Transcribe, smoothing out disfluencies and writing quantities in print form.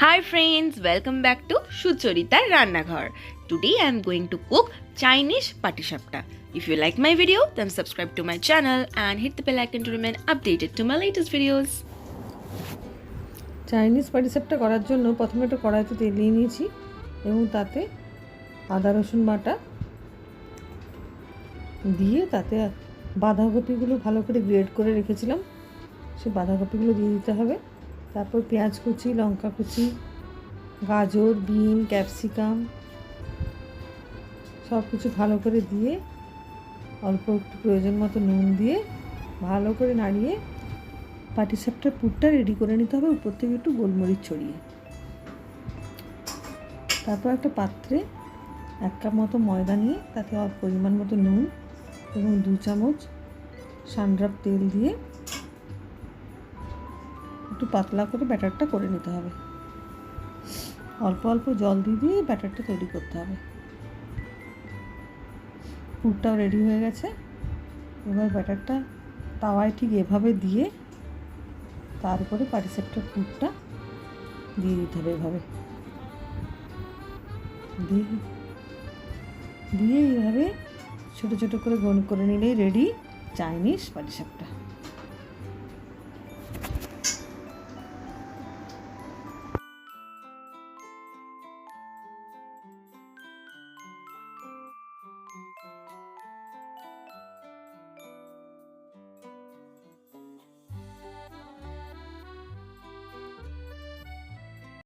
Hi friends, welcome back to Sucharita's Rannaghar. Today I am going to cook Chinese patisapta. If you like my video, then subscribe to my channel and hit the bell icon to remain updated to my latest videos. Chinese পাটিসাপটা করার জন্য প্রথমে একটা কড়াইতে তেল নিয়ে নিয়েছি এবং তাতে আদা রসুন বাটা দিয়ে তাতে বাঁধাকপিগুলো ভালো করে গ্রেড করে রেখেছিলাম, সেই বাঁধাকপিগুলো দিয়ে দিতে হবে। তারপর পেঁয়াজ কুচি, লঙ্কা কুচি, গাজর, বিন, ক্যাপসিকাম সব কিছু ভালো করে দিয়ে অল্প একটু প্রয়োজন মতো নুন দিয়ে ভালো করে নাড়িয়ে পাটিসাপটার পুরটা রেডি করে নিতে হবে, উপর থেকে একটু গোলমরিচ ছড়িয়ে। তারপর একটা পাত্রে 1 কাপ মতো ময়দা নিয়ে তাতে পরিমাণ মতো নুন এবং 2 চামচ সানড্রপ তেল দিয়ে একটু পাতলা করে ব্যাটারটা করে নিতে হবে। অল্প অল্প জল দিয়ে ব্যাটারটা তৈরি করতে হবে। পুরটাও রেডি হয়ে গেছে। এবার ব্যাটারটা তাওয়ায় ঠিক এভাবে দিয়ে তার উপরে পাটিসাপটার পুরটা দিয়ে দিতে হবে। এভাবে দিয়ে এইভাবে ছোটো ছোটো করে গোল করে নিলেই রেডি চাইনিজ পাটিসাপটা।